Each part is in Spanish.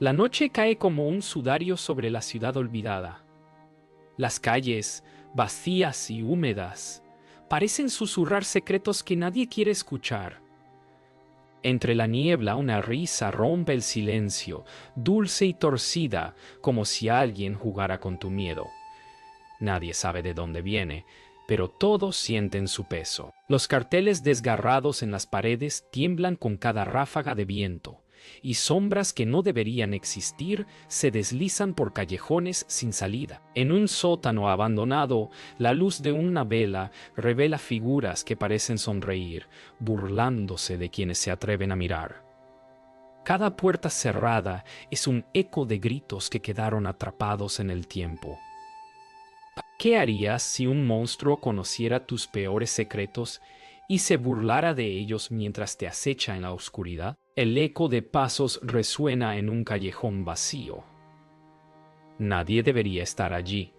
La noche cae como un sudario sobre la ciudad olvidada. Las calles, vacías y húmedas, parecen susurrar secretos que nadie quiere escuchar. Entre la niebla una risa rompe el silencio, dulce y torcida, como si alguien jugara con tu miedo. Nadie sabe de dónde viene, pero todos sienten su peso. Los carteles desgarrados en las paredes tiemblan con cada ráfaga de viento, y sombras que no deberían existir se deslizan por callejones sin salida. En un sótano abandonado, la luz de una vela revela figuras que parecen sonreír, burlándose de quienes se atreven a mirar. Cada puerta cerrada es un eco de gritos que quedaron atrapados en el tiempo. ¿Qué harías si un monstruo conociera tus peores secretos y se burlara de ellos mientras te acecha en la oscuridad? El eco de pasos resuena en un callejón vacío. Nadie debería estar allí,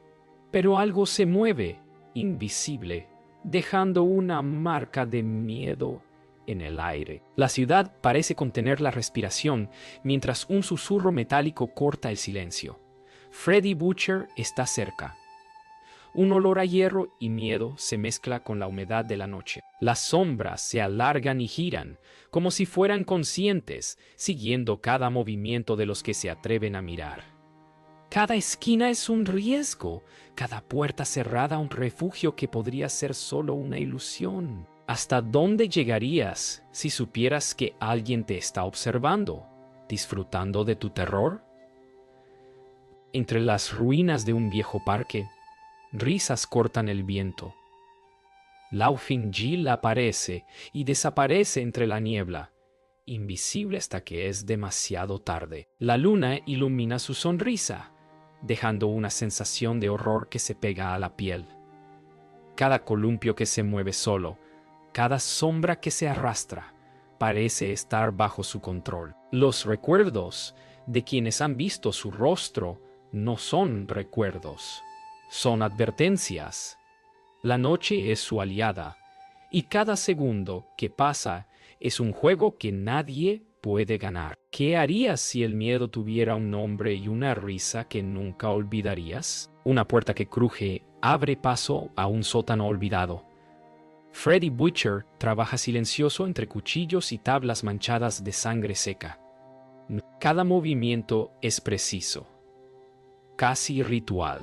pero algo se mueve, invisible, dejando una marca de miedo en el aire. La ciudad parece contener la respiración mientras un susurro metálico corta el silencio. Freddy Butcher está cerca. Un olor a hierro y miedo se mezcla con la humedad de la noche. Las sombras se alargan y giran, como si fueran conscientes, siguiendo cada movimiento de los que se atreven a mirar. Cada esquina es un riesgo, cada puerta cerrada un refugio que podría ser solo una ilusión. ¿Hasta dónde llegarías si supieras que alguien te está observando, disfrutando de tu terror? Entre las ruinas de un viejo parque, risas cortan el viento. Laughing Jill aparece y desaparece entre la niebla, invisible hasta que es demasiado tarde. La luna ilumina su sonrisa, dejando una sensación de horror que se pega a la piel. Cada columpio que se mueve solo, cada sombra que se arrastra, parece estar bajo su control. Los recuerdos de quienes han visto su rostro no son recuerdos. Son advertencias. La noche es su aliada, y cada segundo que pasa es un juego que nadie puede ganar. ¿Qué harías si el miedo tuviera un nombre y una risa que nunca olvidarías? Una puerta que cruje abre paso a un sótano olvidado. Freddy Butcher trabaja silencioso entre cuchillos y tablas manchadas de sangre seca. Cada movimiento es preciso, casi ritual,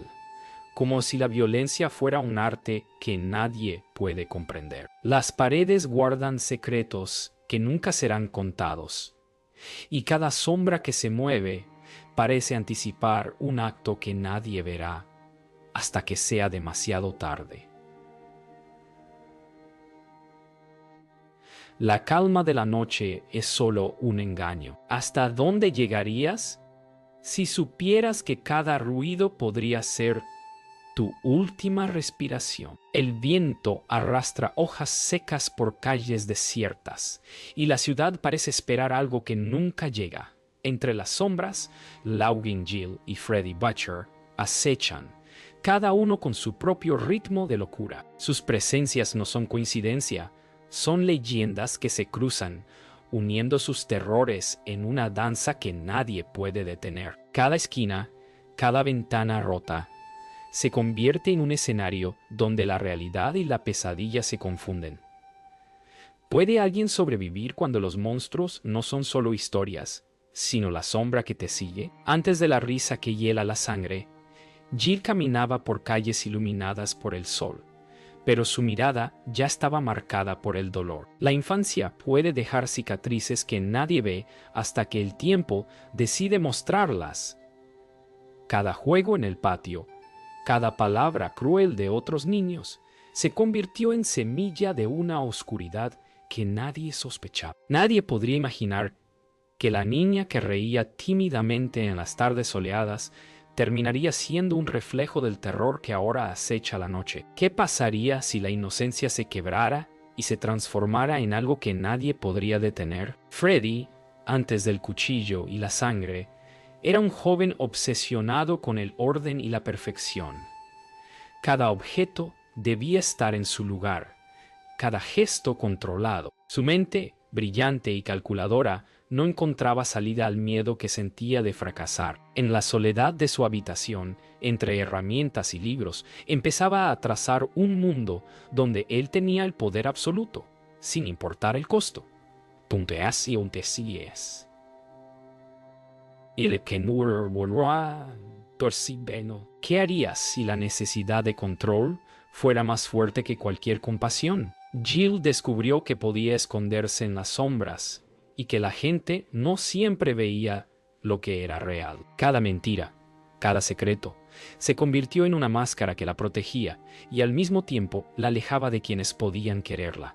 como si la violencia fuera un arte que nadie puede comprender. Las paredes guardan secretos que nunca serán contados, y cada sombra que se mueve parece anticipar un acto que nadie verá hasta que sea demasiado tarde. La calma de la noche es solo un engaño. ¿Hasta dónde llegarías si supieras que cada ruido podría ser tu última respiración? El viento arrastra hojas secas por calles desiertas, y la ciudad parece esperar algo que nunca llega. Entre las sombras, Laughing Jill y Freddy Butcher acechan, cada uno con su propio ritmo de locura. Sus presencias no son coincidencia, son leyendas que se cruzan, uniendo sus terrores en una danza que nadie puede detener. Cada esquina, cada ventana rota, se convierte en un escenario donde la realidad y la pesadilla se confunden. ¿Puede alguien sobrevivir cuando los monstruos no son solo historias, sino la sombra que te sigue? Antes de la risa que hiela la sangre, Jill caminaba por calles iluminadas por el sol, pero su mirada ya estaba marcada por el dolor. La infancia puede dejar cicatrices que nadie ve hasta que el tiempo decide mostrarlas. Cada juego en el patio, cada palabra cruel de otros niños, se convirtió en semilla de una oscuridad que nadie sospechaba. Nadie podría imaginar que la niña que reía tímidamente en las tardes soleadas terminaría siendo un reflejo del terror que ahora acecha la noche. ¿Qué pasaría si la inocencia se quebrara y se transformara en algo que nadie podría detener? Freddy, antes del cuchillo y la sangre, era un joven obsesionado con el orden y la perfección. Cada objeto debía estar en su lugar, cada gesto controlado. Su mente, brillante y calculadora, No encontraba salida al miedo que sentía de fracasar. En la soledad de su habitación, entre herramientas y libros, empezaba a trazar un mundo donde él tenía el poder absoluto, sin importar el costo. Punteas y untesies. ¿Qué harías si la necesidad de control fuera más fuerte que cualquier compasión? Jill descubrió que podía esconderse en las sombras y que la gente no siempre veía lo que era real. Cada mentira, cada secreto, se convirtió en una máscara que la protegía y al mismo tiempo la alejaba de quienes podían quererla.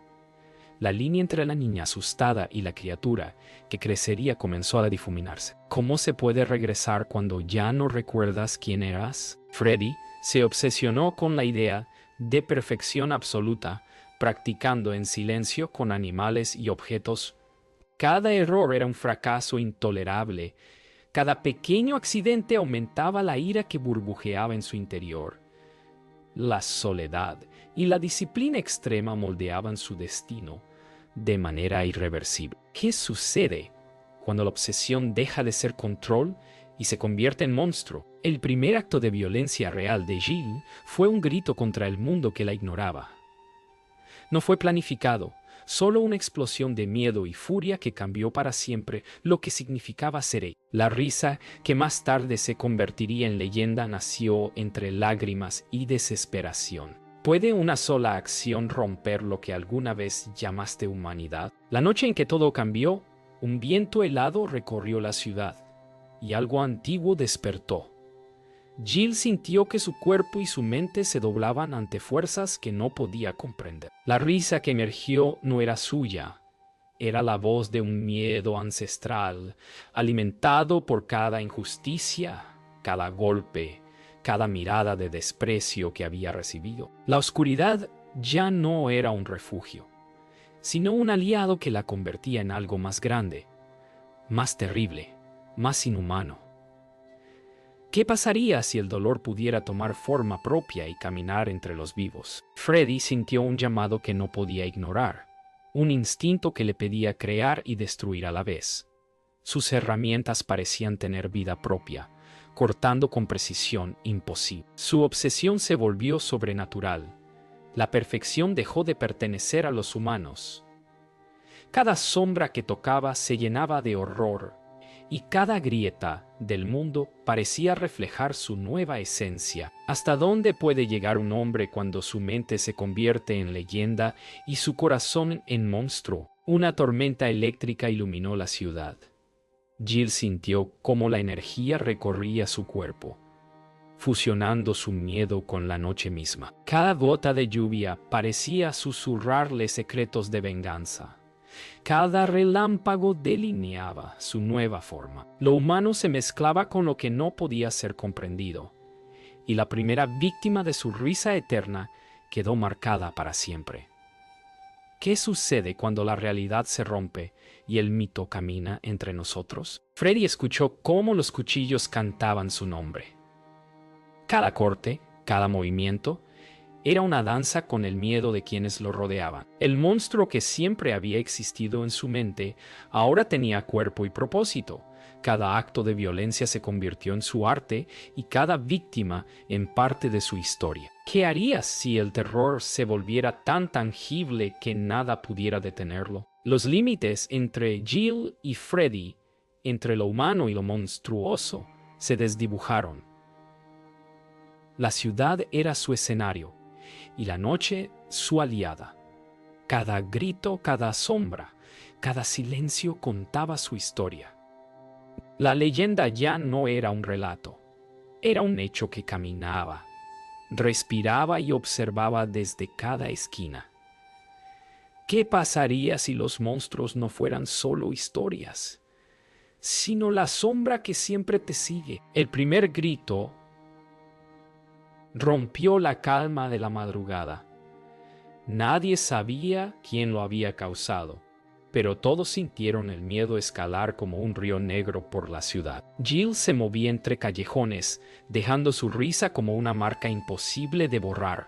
La línea entre la niña asustada y la criatura que crecería comenzó a difuminarse. ¿Cómo se puede regresar cuando ya no recuerdas quién eras? Freddy se obsesionó con la idea de perfección absoluta, practicando en silencio con animales y objetos. Cada error era un fracaso intolerable. Cada pequeño accidente aumentaba la ira que burbujeaba en su interior. La soledad y la disciplina extrema moldeaban su destino de manera irreversible. ¿Qué sucede cuando la obsesión deja de ser control y se convierte en monstruo? El primer acto de violencia real de Jill fue un grito contra el mundo que la ignoraba. No fue planificado, solo una explosión de miedo y furia que cambió para siempre lo que significaba ser ella. La risa, que más tarde se convertiría en leyenda, nació entre lágrimas y desesperación. ¿Puede una sola acción romper lo que alguna vez llamaste humanidad? La noche en que todo cambió, un viento helado recorrió la ciudad y algo antiguo despertó. Jill sintió que su cuerpo y su mente se doblaban ante fuerzas que no podía comprender. La risa que emergió no era suya, era la voz de un miedo ancestral, alimentado por cada injusticia, cada golpe, cada mirada de desprecio que había recibido. La oscuridad ya no era un refugio, sino un aliado que la convertía en algo más grande, más terrible, más inhumano. ¿Qué pasaría si el dolor pudiera tomar forma propia y caminar entre los vivos? Freddy sintió un llamado que no podía ignorar, un instinto que le pedía crear y destruir a la vez. Sus herramientas parecían tener vida propia, cortando con precisión imposible. Su obsesión se volvió sobrenatural. La perfección dejó de pertenecer a los humanos. Cada sombra que tocaba se llenaba de horror, y cada grieta del mundo parecía reflejar su nueva esencia. ¿Hasta dónde puede llegar un hombre cuando su mente se convierte en leyenda y su corazón en monstruo? Una tormenta eléctrica iluminó la ciudad. Jill sintió cómo la energía recorría su cuerpo, fusionando su miedo con la noche misma. Cada gota de lluvia parecía susurrarle secretos de venganza. Cada relámpago delineaba su nueva forma. Lo humano se mezclaba con lo que no podía ser comprendido, y la primera víctima de su risa eterna quedó marcada para siempre. ¿Qué sucede cuando la realidad se rompe y el mito camina entre nosotros? Freddy escuchó cómo los cuchillos cantaban su nombre. Cada corte, cada movimiento, era una danza con el miedo de quienes lo rodeaban. El monstruo que siempre había existido en su mente ahora tenía cuerpo y propósito. Cada acto de violencia se convirtió en su arte y cada víctima en parte de su historia. ¿Qué harías si el terror se volviera tan tangible que nada pudiera detenerlo? Los límites entre Jill y Freddy, entre lo humano y lo monstruoso, se desdibujaron. La ciudad era su escenario y la noche su aliada. Cada grito, cada sombra, cada silencio contaba su historia. La leyenda ya no era un relato, era un hecho que caminaba, respiraba y observaba desde cada esquina. ¿Qué pasaría si los monstruos no fueran solo historias, sino la sombra que siempre te sigue? El primer grito rompió la calma de la madrugada. Nadie sabía quién lo había causado, pero todos sintieron el miedo escalar como un río negro por la ciudad. Jill se movía entre callejones, dejando su risa como una marca imposible de borrar.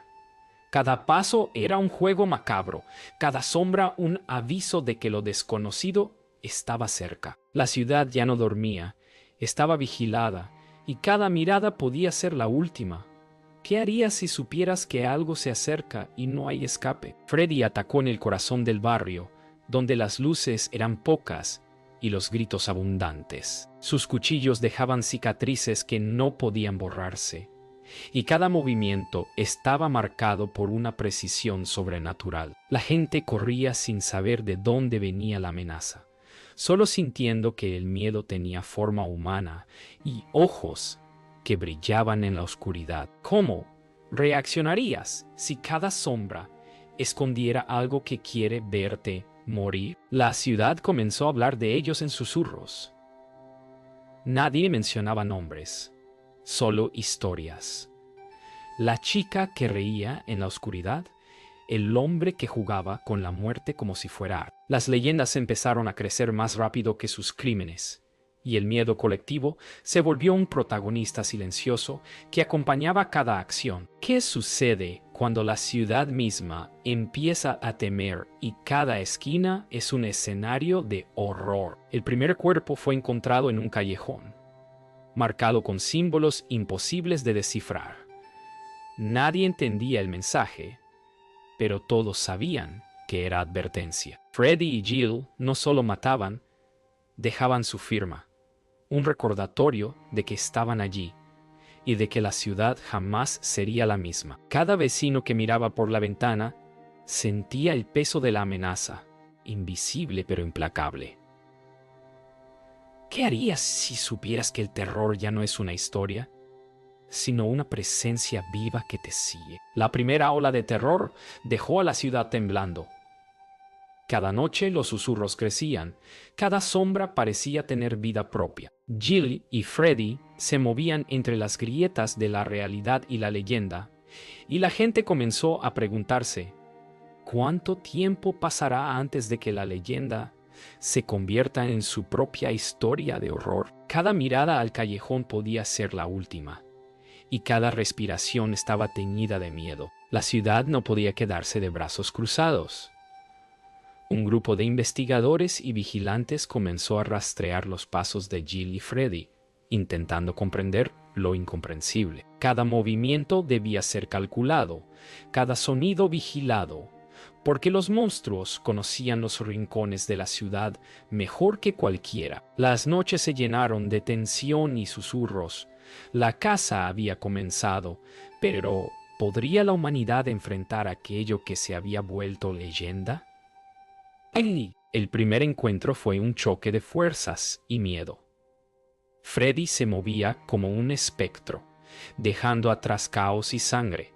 Cada paso era un juego macabro, cada sombra un aviso de que lo desconocido estaba cerca. La ciudad ya no dormía, estaba vigilada, y cada mirada podía ser la última. ¿Qué harías si supieras que algo se acerca y no hay escape? Freddy atacó en el corazón del barrio, donde las luces eran pocas y los gritos abundantes. Sus cuchillos dejaban cicatrices que no podían borrarse, y cada movimiento estaba marcado por una precisión sobrenatural. La gente corría sin saber de dónde venía la amenaza, solo sintiendo que el miedo tenía forma humana y ojos que brillaban en la oscuridad. ¿Cómo reaccionarías si cada sombra escondiera algo que quiere verte morir? La ciudad comenzó a hablar de ellos en susurros. Nadie mencionaba nombres, solo historias. La chica que reía en la oscuridad, el hombre que jugaba con la muerte como si fuera arte. Las leyendas empezaron a crecer más rápido que sus crímenes, y el miedo colectivo se volvió un protagonista silencioso que acompañaba cada acción. ¿Qué sucede cuando la ciudad misma empieza a temer y cada esquina es un escenario de horror? El primer cuerpo fue encontrado en un callejón, marcado con símbolos imposibles de descifrar. Nadie entendía el mensaje, pero todos sabían que era advertencia. Freddy y Jill no solo mataban, dejaban su firma, un recordatorio de que estaban allí y de que la ciudad jamás sería la misma. Cada vecino que miraba por la ventana sentía el peso de la amenaza, invisible pero implacable. ¿Qué harías si supieras que el terror ya no es una historia, sino una presencia viva que te sigue? La primera ola de terror dejó a la ciudad temblando. Cada noche los susurros crecían, cada sombra parecía tener vida propia. Jill y Freddy se movían entre las grietas de la realidad y la leyenda, y la gente comenzó a preguntarse, ¿cuánto tiempo pasará antes de que la leyenda se convierta en su propia historia de horror? Cada mirada al callejón podía ser la última, y cada respiración estaba teñida de miedo. La ciudad no podía quedarse de brazos cruzados. Un grupo de investigadores y vigilantes comenzó a rastrear los pasos de Jill y Freddy, intentando comprender lo incomprensible. Cada movimiento debía ser calculado, cada sonido vigilado, porque los monstruos conocían los rincones de la ciudad mejor que cualquiera. Las noches se llenaron de tensión y susurros. La caza había comenzado, pero ¿podría la humanidad enfrentar aquello que se había vuelto leyenda? El primer encuentro fue un choque de fuerzas y miedo. Freddy se movía como un espectro, dejando atrás caos y sangre,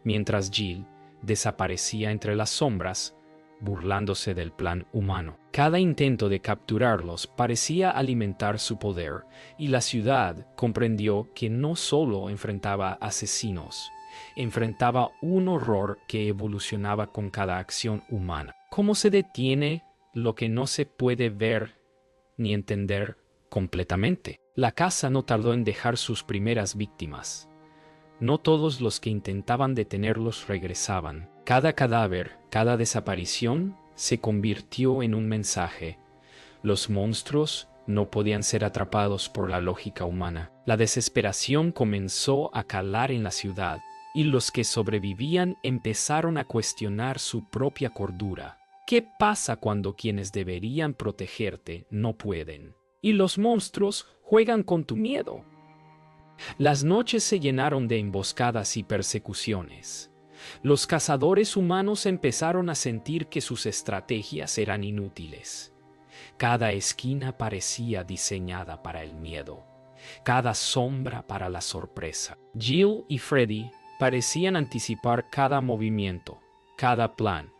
mientras Jill desaparecía entre las sombras, burlándose del plan humano. Cada intento de capturarlos parecía alimentar su poder, y la ciudad comprendió que no solo enfrentaba asesinos, enfrentaba un horror que evolucionaba con cada acción humana. ¿Cómo se detiene lo que no se puede ver ni entender completamente? La caza no tardó en dejar sus primeras víctimas. No todos los que intentaban detenerlos regresaban. Cada cadáver, cada desaparición, se convirtió en un mensaje. Los monstruos no podían ser atrapados por la lógica humana. La desesperación comenzó a calar en la ciudad, y los que sobrevivían empezaron a cuestionar su propia cordura. ¿Qué pasa cuando quienes deberían protegerte no pueden? Y los monstruos juegan con tu miedo. Las noches se llenaron de emboscadas y persecuciones. Los cazadores humanos empezaron a sentir que sus estrategias eran inútiles. Cada esquina parecía diseñada para el miedo, cada sombra para la sorpresa. Jill y Freddy parecían anticipar cada movimiento, cada plan,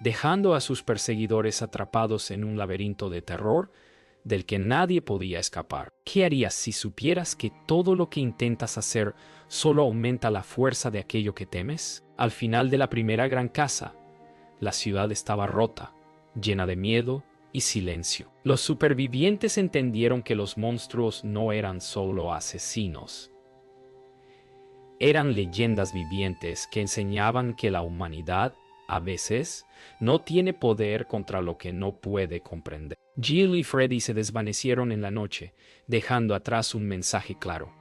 dejando a sus perseguidores atrapados en un laberinto de terror del que nadie podía escapar. ¿Qué harías si supieras que todo lo que intentas hacer solo aumenta la fuerza de aquello que temes? Al final de la primera gran caza, la ciudad estaba rota, llena de miedo y silencio. Los supervivientes entendieron que los monstruos no eran solo asesinos. Eran leyendas vivientes que enseñaban que la humanidad A veces, no tiene poder contra lo que no puede comprender. Jill y Freddy se desvanecieron en la noche, dejando atrás un mensaje claro.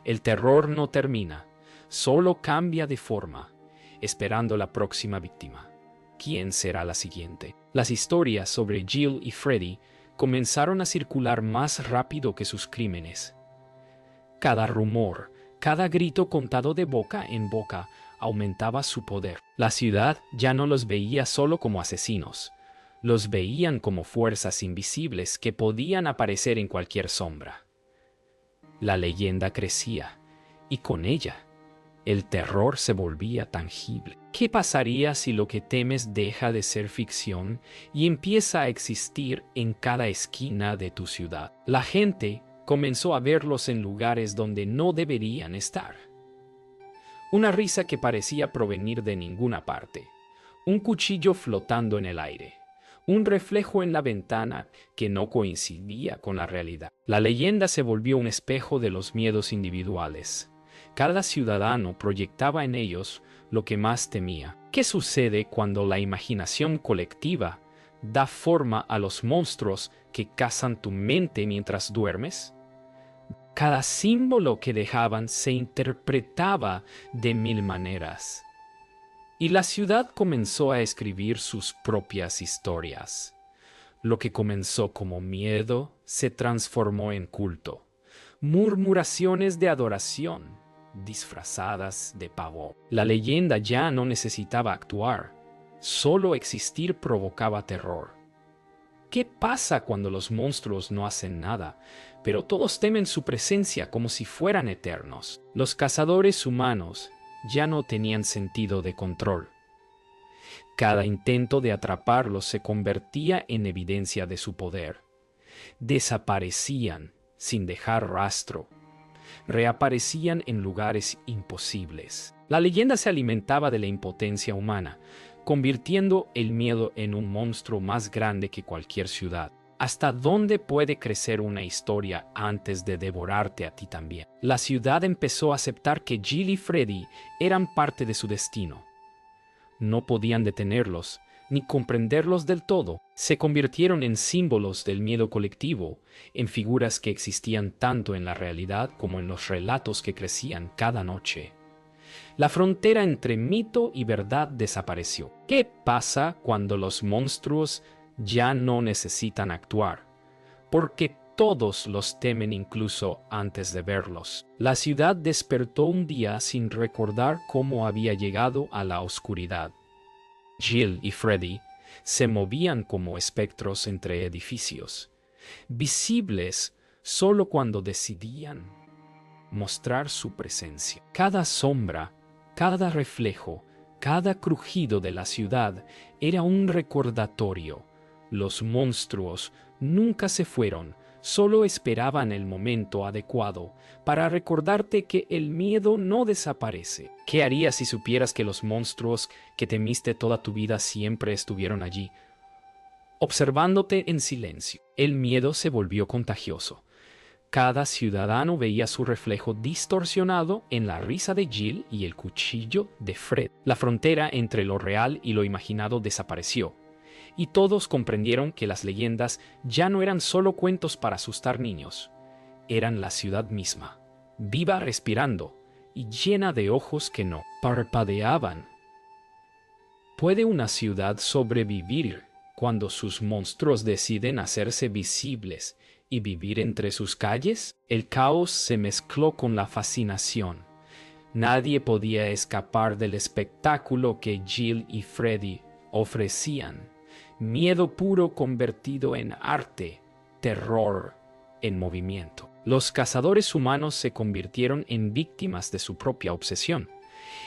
El terror no termina, solo cambia de forma, esperando la próxima víctima. ¿Quién será la siguiente? Las historias sobre Jill y Freddy comenzaron a circular más rápido que sus crímenes. Cada rumor, cada grito contado de boca en boca aumentaba su poder. La ciudad ya no los veía solo como asesinos, los veían como fuerzas invisibles que podían aparecer en cualquier sombra. La leyenda crecía, y con ella, el terror se volvía tangible. ¿Qué pasaría si lo que temes deja de ser ficción y empieza a existir en cada esquina de tu ciudad? La gente comenzó a verlos en lugares donde no deberían estar. Una risa que parecía provenir de ninguna parte, un cuchillo flotando en el aire, un reflejo en la ventana que no coincidía con la realidad. La leyenda se volvió un espejo de los miedos individuales. Cada ciudadano proyectaba en ellos lo que más temía. ¿Qué sucede cuando la imaginación colectiva da forma a los monstruos que cazan tu mente mientras duermes? Cada símbolo que dejaban se interpretaba de mil maneras. Y la ciudad comenzó a escribir sus propias historias. Lo que comenzó como miedo se transformó en culto. Murmuraciones de adoración, disfrazadas de pavor. La leyenda ya no necesitaba actuar. Solo existir provocaba terror. ¿Qué pasa cuando los monstruos no hacen nada, pero todos temen su presencia como si fueran eternos? Los cazadores humanos ya no tenían sentido de control. Cada intento de atraparlos se convertía en evidencia de su poder. Desaparecían sin dejar rastro. Reaparecían en lugares imposibles. La leyenda se alimentaba de la impotencia humana, convirtiendo el miedo en un monstruo más grande que cualquier ciudad. ¿Hasta dónde puede crecer una historia antes de devorarte a ti también? La ciudad empezó a aceptar que Jill y Freddy eran parte de su destino. No podían detenerlos, ni comprenderlos del todo. Se convirtieron en símbolos del miedo colectivo, en figuras que existían tanto en la realidad como en los relatos que crecían cada noche. La frontera entre mito y verdad desapareció. ¿Qué pasa cuando los monstruos ya no necesitan actuar? Porque todos los temen incluso antes de verlos. La ciudad despertó un día sin recordar cómo había llegado a la oscuridad. Jill y Freddy se movían como espectros entre edificios, visibles solo cuando decidían mostrar su presencia. Cada sombra, cada reflejo, cada crujido de la ciudad era un recordatorio. Los monstruos nunca se fueron, solo esperaban el momento adecuado para recordarte que el miedo no desaparece. ¿Qué harías si supieras que los monstruos que temiste toda tu vida siempre estuvieron allí, observándote en silencio? El miedo se volvió contagioso. Cada ciudadano veía su reflejo distorsionado en la risa de Jill y el cuchillo de Fred. La frontera entre lo real y lo imaginado desapareció, y todos comprendieron que las leyendas ya no eran solo cuentos para asustar niños. Eran la ciudad misma, viva, respirando, y llena de ojos que no parpadeaban. ¿Puede una ciudad sobrevivir cuando sus monstruos deciden hacerse visibles y vivir entre sus calles? El caos se mezcló con la fascinación. Nadie podía escapar del espectáculo que Jill y Freddy ofrecían. Miedo puro convertido en arte, terror en movimiento. Los cazadores humanos se convirtieron en víctimas de su propia obsesión,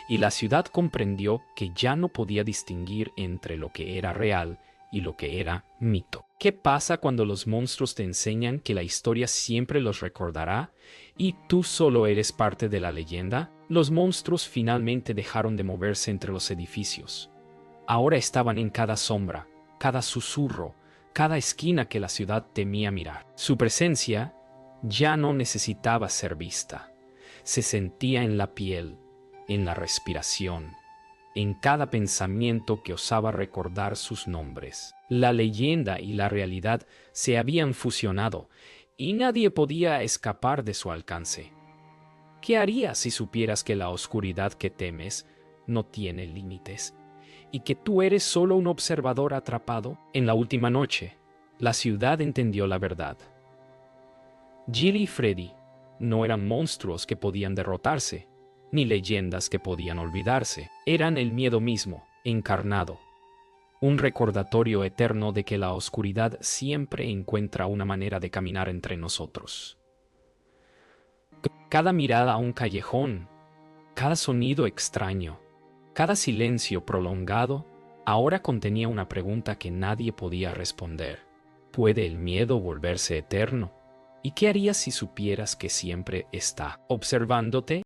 y la ciudad comprendió que ya no podía distinguir entre lo que era real y lo que era mito. ¿Qué pasa cuando los monstruos te enseñan que la historia siempre los recordará y tú solo eres parte de la leyenda? Los monstruos finalmente dejaron de moverse entre los edificios. Ahora estaban en cada sombra, cada susurro, cada esquina que la ciudad temía mirar. Su presencia ya no necesitaba ser vista. Se sentía en la piel, en la respiración, en cada pensamiento que osaba recordar sus nombres. La leyenda y la realidad se habían fusionado y nadie podía escapar de su alcance. ¿Qué harías si supieras que la oscuridad que temes no tiene límites y que tú eres solo un observador atrapado? En la última noche, la ciudad entendió la verdad. Jill y Freddy no eran monstruos que podían derrotarse, ni leyendas que podían olvidarse. Eran el miedo mismo, encarnado. Un recordatorio eterno de que la oscuridad siempre encuentra una manera de caminar entre nosotros. Cada mirada a un callejón, cada sonido extraño, cada silencio prolongado, ahora contenía una pregunta que nadie podía responder. ¿Puede el miedo volverse eterno? ¿Y qué harías si supieras que siempre está observándote?